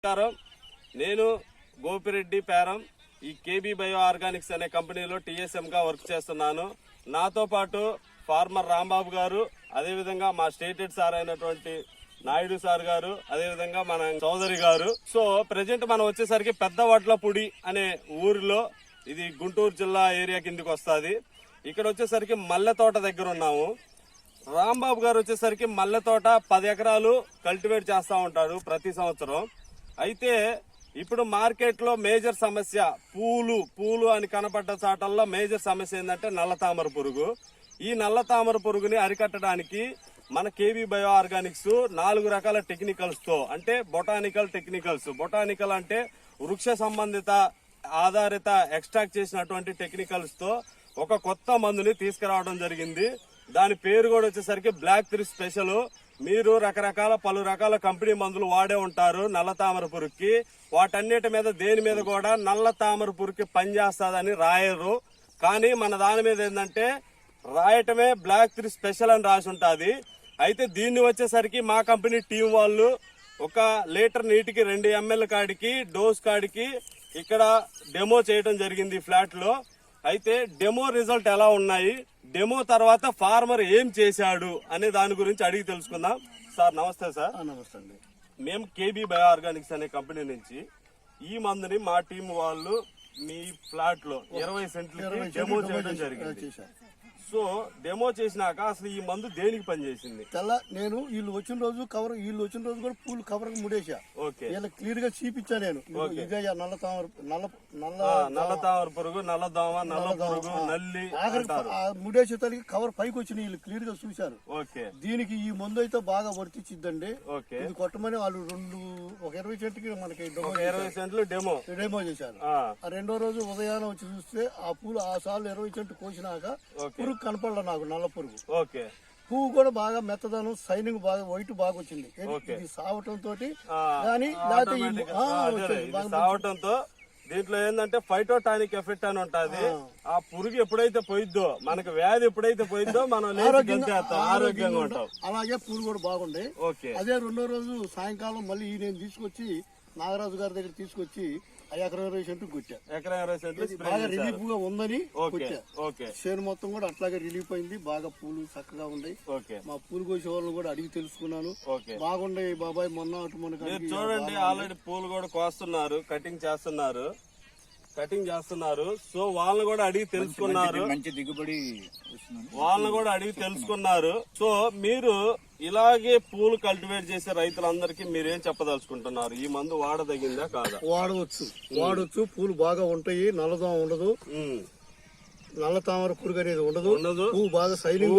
నమస్కారం. నేను గోపిరెడ్డి పేరం ఈ కేబీ బయో ఆర్గానిక్స్ అనే కంపెనీలో టీఎస్ఎం గా వర్క్ చేస్తున్నాను. నాతో పాటు ఫార్మర్ రాంబాబు గారు, అదేవిధంగా మా స్టేట్ హెడ్ సార్ అయినటువంటి నాయుడు సార్ గారు, అదేవిధంగా మన చౌదరి గారు. సో ప్రెజెంట్ మనం వచ్చేసరికి పెద్దవడ్లపూడి అనే ఊరిలో, ఇది గుంటూరు జిల్లా ఏరియా కిందకి వస్తుంది. ఇక్కడ వచ్చేసరికి మల్లె తోట దగ్గర ఉన్నాము. రాంబాబు గారు వచ్చేసరికి మల్లె తోట 10 ఎకరాలు కల్టివేట్ చేస్తా ఉంటారు ప్రతి సంవత్సరం. అయితే ఇప్పుడు మార్కెట్ లో మేజర్ సమస్య పూలు అని కనపడ్డ చాటల్లో మేజర్ సమస్య ఏంటంటే నల్ల తామర పురుగు. ఈ నల్ల తామర పురుగుని అరికట్టడానికి మన కేబీ బయో ఆర్గానిక్స్ 4 రకాల టెక్నికల్స్ తో, అంటే బొటానికల్ టెక్నికల్స్. బొటానికల్ అంటే వృక్ష సంబంధిత ఆధారిత ఎక్స్ట్రాక్ట్ చేసినటువంటి టెక్నికల్స్ తో ఒక కొత్త మందుని తీసుకురావడం జరిగింది. దాని పేరు కూడా వచ్చేసరికి బ్లాక్ 3 స్పెషల్. మీరు పలు రకాల కంపెనీ మందులు వాడే ఉంటారు నల్ల తామర పురుగుకి. వాటన్నిటి మీద దేని మీద కూడా నల్ల తామర పురుగుకి పనిచేస్తుందని రాయరు. కానీ మన దాని మీద ఏంటంటే రాయటమే బ్లాక్ 3 స్పెషల్ అని రాసి ఉంటుంది. అయితే దీన్ని వచ్చేసరికి మా కంపెనీ టీం వాళ్ళు 1 లీటర్ నీటికి 2 ml కాడికి డోస్ కాడికి ఇక్కడ డెమో చేయడం జరిగింది ఫ్లాట్ లో. అయితే డెమో రిజల్ట్ ఎలా ఉన్నాయి, డెమో తర్వాత ఫార్మర్ ఏం చేశాడు అనే దాని గురించి అడిగి తెలుసుకుందాం. సార్ నమస్తే. సార్ నమస్తే అండి. మేము కేబీ బయో ఆర్గానిక్స్ అనే కంపెనీ నుంచి ఈ మందుని మా టీం వాళ్ళు మీ ఫ్లాట్ లో 20 సెంట్లకి డెమో చేయడం జరిగింది. సో డెమో చేసినాక అసలు ఈ మందు దేనికి పనిచేసింది? నేను వీళ్ళు వచ్చిన రోజు కూడా పూలు కవర్ ముడేసా. ఇలా క్లియర్ గా చూపించా. నేను ఇదే నల్ల తామర పురుగు, నల్ల దోమ, నల్ల పురుగు, నల్లి ముడేసే తల్లికి కవర్ పైకి వచ్చినాయి. వీళ్ళు క్లియర్ గా చూశారు. దీనికి ఈ మందు అయితే బాగా వర్తించిద్దండి. ఇది కొట్టమని వాళ్ళు 20 సెంట్కి మనకి 20 సెంట్లు డెమో చేశారు. రెండో రోజు ఉదయాన్నే వచ్చి చూస్తే ఆ పూలు ఆ సార్లు 20 సెంట్లు కోసినాక పురుగు కనపడలే నాకు, నల్ల పురుగు. పువ్వు కూడా బాగా మెత్తదనం, సైనింగ్ బాగా వైట్ బాగా వచ్చింది. ఇది సావటంతో సావటంతో దీంట్లో ఏంటంటే ఫైటోటానిక్ ఎఫెక్ట్ అని ఉంటది. ఆ పురుగు ఎప్పుడైతే పోయిద్దో, మనకి వ్యాధి ఎప్పుడైతే పోయిద్దో మనం ఆరోగ్యంగా ఉంటాం. అలాగే పూలు కూడా బాగుండే. అదే రెండో రోజు సాయంకాలం మళ్ళీ నేను తీసుకొచ్చి నాగరాజు గారి దగ్గర తీసుకొచ్చి ఎకరం 20 సెంట్లు కొట్టా. ఎకరం 20 సెంట్లు బాగా రిలీఫ్ గా ఉందని చేను మొత్తం కూడా అట్లాగే రిలీఫ్ అయింది. బాగా పూలు చక్కగా ఉన్నాయి. మా పూలు కోసే వాళ్ళని కూడా అడిగి తెలుసుకున్నాను. బాగుండే బాబాయ్ మొన్న అటు మన చూడండి, ఆల్రెడీ పూలు కూడా కోస్తున్నారు, కటింగ్ చేస్తున్నారు. సో వాళ్ళని కూడా అడిగి తెలుసుకున్నారు, మంచి దిగుబడి సో మీరు ఇలాగే పూలు కల్టివేట్ చేసే రైతులందరికీ మీరేం చెప్పదలుచుకుంటున్నారు? ఈ మందు వాడదగిందా కాదా? వాడవచ్చు. పూలు బాగా ఉంటాయి, నల్లదోమ ఉండదు, నల్ల తామర పురుగు అనేది ఉండదు. పువ్వు బాగా సైనింగ్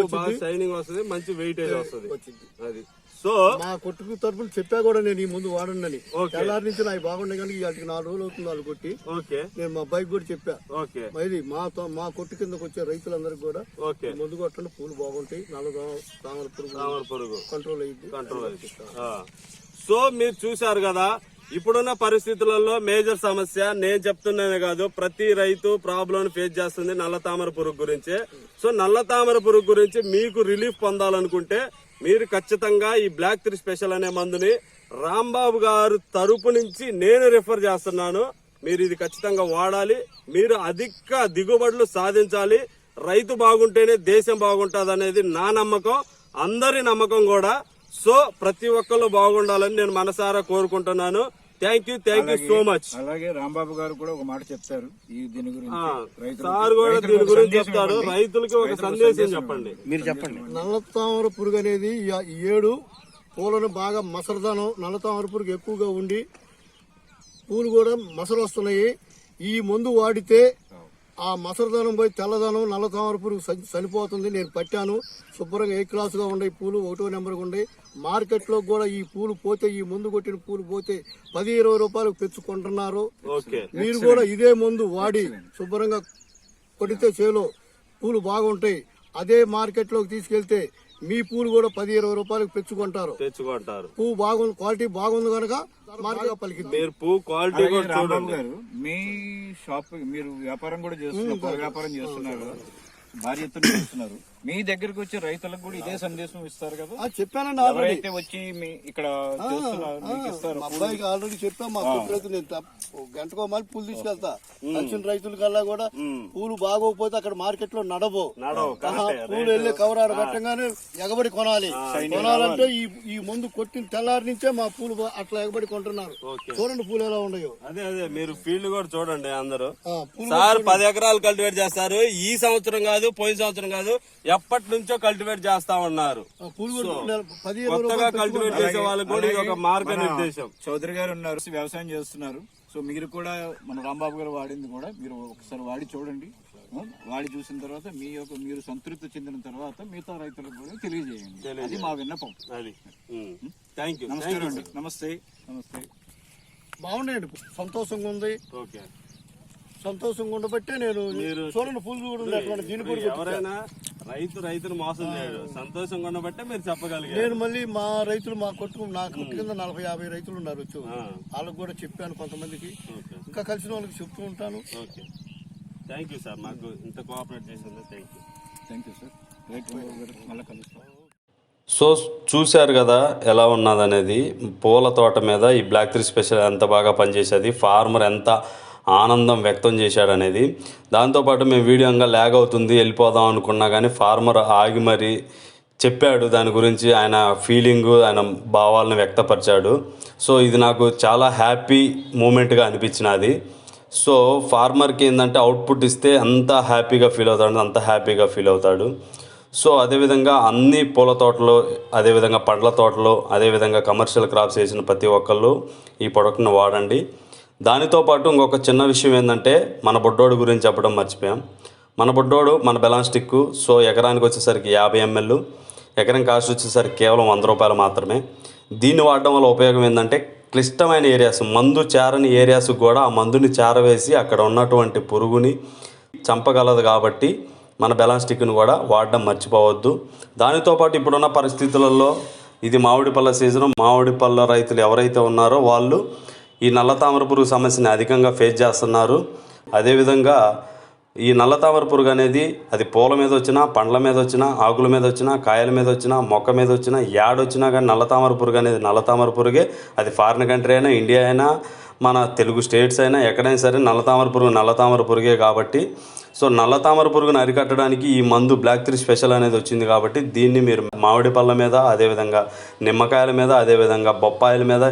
వస్తుంది, మంచి వెయిటేజ్ వస్తుంది. అది సో మా కొట్టుకు తరపున చెప్పా కూడా నేను ఈ ముందు వాడండి. తెల్లారి నుంచి నాకు బాగుండే కానీ వాటికి 4 రోజులు అవుతుంది వాళ్ళు కొట్టి. నేను మా అబ్బాయికి కూడా చెప్పా. మరి మా కొట్టు కిందకు వచ్చే రైతులందరికీ కూడా ముందు కొట్టండి, పూలు బాగుంటాయి, నల్ల తామర పురుగు కంట్రోల్ అయ్యింది. సో మీరు చూశారు కదా, ఇప్పుడున్న పరిస్థితులలో మేజర్ సమస్య నేను చెప్తున్నానే కాదు, ప్రతి రైతు ప్రాబ్లం ఫేస్ చేస్తుంది నల్ల తామర పురుగు గురించి. సో నల్ల తామర పురుగు గురించి మీకు రిలీఫ్ పొందాలనుకుంటే మీరు ఖచ్చితంగా ఈ బ్లాక్ 3 స్పెషల్ అనే మందుని రాంబాబు గారు తరపు నుంచి నేను రిఫర్ చేస్తున్నాను. మీరు ఇది ఖచ్చితంగా వాడాలి. మీరు అధిక దిగుబడులు సాధించాలి. రైతు బాగుంటేనే దేశం బాగుంటుంది అనేది నా నమ్మకం, అందరి నమ్మకం కూడా. సో ప్రతి ఒక్కళ్ళు బాగుండాలని నేను మనసారా కోరుకుంటున్నాను. Thank you so much. అలాగే రాంబాబు గారు కూడా ఒక మాట చెప్తారు దీని గురించి. సార్ కూడా దీని గురించి చెప్తారు. రైతులకి ఒక సందేశం చెప్పండి. మీరు చెప్పండి. నల్ల తామర పురుగు అనేది 7 పూలను బాగా మసరదనం, నల్ల తామర పురుగు ఎక్కువగా ఉండి పూలు కూడా మసలు వస్తున్నాయి. ఈ మందు వాడితే ఆ మసరదనం పోయి తెల్లదనం, నల్ల తామర పురుగు చనిపోతుంది. నేను పట్టాను. శుభ్రంగా ఏ క్లాస్ గా ఉండే పూలు 1వ నెంబర్గా ఉండే. మార్కెట్ లో కూడా ఈ పూలు పోతే, ఈ మందు కొట్టిన పూలు పోతే 10-20 రూపాయలకు తెచ్చుకుంటున్నారు. మీరు కూడా ఇదే మందు వాడి శుభ్రంగా కొడితే చేలో పూలు బాగుంటాయి. అదే మార్కెట్ లోకి తీసుకెళ్తే మీ పూలు కూడా 10-20 రూపాయలకు తెచ్చుకుంటారు. పువ్వు బాగుంది, క్వాలిటీ బాగుంది కనుక మార్కెట్ పలికింది. మీరు పువ్వు క్వాలిటీ గారు మీ షాప్ మీరు వ్యాపారం కూడా చేస్తున్నారు, వ్యాపారం చేస్తున్నారు, భారీ ఎత్తున చేస్తున్నారు. మీ దగ్గరికి వచ్చే రైతులకు కూడా ఇదే సందేశం ఇస్తారు కదా. చెప్పానండి ఆల్రెడీ. ఎవరైతే వచ్చి మీ ఇక్కడ చేస్తున్నారు మీకు ఇస్తారు. మా అబ్బాయికి ఆల్రెడీ చెప్పాం. మా కొత్త రైతులు నేను గంటకో మళ్ళీ పూలు తీసుకెళ్తా. కలిసిన రైతుల కల్లా కూడా పూలు బాగోకపోతే అక్కడ మార్కెట్ లో నడవు. పూలు వెళ్ళి కవర్ ఆడ పెట్టగానే ఎగబడి కొనాలి. కొనాలంటే ఈ ముందు కొట్టిన తెల్లారి నుంచే మా పూలు అట్లా ఎగబడి కొంటున్నారు. చూడండి పూలు ఎలా ఉన్నాయో. అదే మీరు ఫీల్డ్ కూడా చూడండి అందరూ. సార్ 10 ఎకరాలు కల్టివేట్ చేస్తారు. ఈ సంవత్సరం కాదు, పోయిన సంవత్సరం కాదు, ఎప్పటి నుంచో కల్టివేట్ చేస్తా ఉన్నారు. కొత్తగా కల్టివేట్ చేసే వాళ్ళకి కూడా ఇది ఒక మార్గనిర్దేశం. చౌదరి గారు ఉన్నారు, వ్యవసాయం చేస్తున్నారు. సో మీరు కూడా మన రాంబాబు గారు వాడింది కూడా మీరు ఒకసారి వాడి చూడండి. వాడి చూసిన తర్వాత మీరు సంతృప్తి చెందిన తర్వాత మిగతా రైతులకు కూడా తెలియజేయండి. అది మా విన్నపం. అది థ్యాంక్ యూ. నమస్కారం అండి. నమస్తే. నమస్తే. బాగున్నాయండి, సంతోషంగా ఉంది. ఓకే, సంతోషంగా ఉండబట్టే నేను చూడండి పూలు కూడా దీని కూడా ఎవరైనా రైతును మోసం చేయడు. సంతోషంగా ఉండబట్టే మీరు చెప్పగలిగారు. నేను మళ్ళీ మా రైతులు మా కొట్టు నాకు కింద 40-50 రైతులు ఉన్నారు. వచ్చి వాళ్ళకి కూడా చెప్పాను, కొంతమందికి ఇంకా కలిసిన వాళ్ళకి చెప్తూ ఉంటాను. ఓకే, థ్యాంక్ యూ సార్, మాకు ఇంత కోఆపరేట్ చేసింది. Thank you sir. మళ్ళీ కలుస్తాం. సో చూశారు కదా ఎలా ఉన్నదనేది. పూల తోట మీద ఈ బ్లాక్ 3 స్పెషల్ ఎంత బాగా పనిచేసేది, ఫార్మర్ ఎంత ఆనందం వ్యక్తం చేశాడనేది. దాంతోపాటు మేము వీడియో ఇంకా ల్యాగ్ అవుతుంది వెళ్ళిపోదాం అనుకున్నా కానీ ఫార్మర్ ఆగి మరీ చెప్పాడు దాని గురించి. ఆయన ఫీలింగు, ఆయన భావాలను వ్యక్తపరిచాడు. సో ఇది నాకు చాలా హ్యాపీ మూమెంట్గా అనిపించినది. సో ఫార్మర్కి ఏంటంటే అవుట్పుట్ ఇస్తే అంత హ్యాపీగా ఫీల్ అవుతాడు. సో అదేవిధంగా అన్ని పూల తోటలు, అదేవిధంగా పండ్ల తోటలు, అదేవిధంగా కమర్షియల్ క్రాప్స్ వేసిన ప్రతి ఒక్కళ్ళు ఈ ప్రొడక్ట్ని వాడండి. దానితో పాటు ఇంకొక చిన్న విషయం ఏంటంటే మన బొడ్డోడు గురించి చెప్పడం మర్చిపోయాం. మన బొడ్డోడు మన బెలాస్టిక్. సో ఎకరానికి వచ్చేసరికి 50 ml, ఎకరం కాస్ట్ వచ్చేసరికి కేవలం 100 రూపాయలు మాత్రమే. దీన్ని వాడడం వల్ల ఉపయోగం ఏంటంటే క్లిష్టమైన ఏరియాస్, మందు చేరని ఏరియాస్ కూడా ఆ మందుని చేరవేసి అక్కడ ఉన్నటువంటి పురుగుని చంపగలదు. కాబట్టి మన బెలాస్టిక్ను కూడా వాడడం మర్చిపోవద్దు. దానితో పాటు ఇప్పుడున్న పరిస్థితులలో ఇది మామిడి పళ్ళ సీజను. మామిడి పళ్ళ రైతులు ఎవరైతే ఉన్నారో వాళ్ళు ఈ నల్ల తామర పురుగు సమస్యని అధికంగా ఫేస్ చేస్తున్నారు. అదేవిధంగా ఈ నల్ల తామర పురుగు అనేది అది పూల మీద వచ్చినా, పండ్ల మీద వచ్చినా, ఆకుల మీద వచ్చినా, కాయల మీద వచ్చినా, మొక్క మీద వచ్చినా, యాడొచ్చినా కానీ నల్ల తామర పురుగు అనేది నల్ల తామర పురుగే. అది ఫారిన్ కంట్రీ అయినా, ఇండియా అయినా, మన తెలుగు స్టేట్స్ అయినా, ఎక్కడైనా సరే నల్ల తామర పురుగే. కాబట్టి సో నల్ల తామర పురుగును అరికట్టడానికి ఈ మందు బ్లాక్ 3 స్పెషల్ అనేది వచ్చింది. కాబట్టి దీన్ని మీరు మామిడి పళ్ళ మీద, అదేవిధంగా నిమ్మకాయల మీద, అదేవిధంగా బొప్పాయిల మీద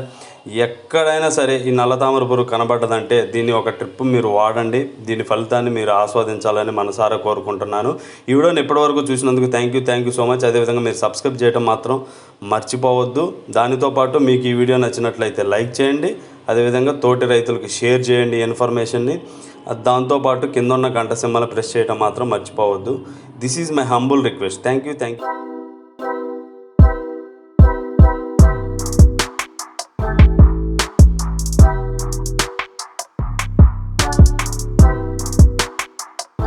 ఎక్కడైనా సరే ఈ నల్ల తామర పురుగు కనబడ్డదంటే దీన్ని ఒక ట్రిప్ మీరు వాడండి. దీని ఫలితాన్ని మీరు ఆస్వాదించాలని మనసారా కోరుకుంటున్నాను. ఈ వీడియోని ఇప్పటివరకు చూసినందుకు థ్యాంక్ యూ సో మచ్. అదేవిధంగా మీరు సబ్స్క్రైబ్ చేయడం మాత్రం మర్చిపోవద్దు. దానితో పాటు మీకు ఈ వీడియో నచ్చినట్లయితే లైక్ చేయండి. అదేవిధంగా తోటి రైతులకు షేర్ చేయండి ఇన్ఫర్మేషన్ని. దాంతోపాటు కింద ఉన్న గంట సింబల్ ప్రెస్ చేయడం మాత్రం మర్చిపోవద్దు. This is my humble request. Thank you.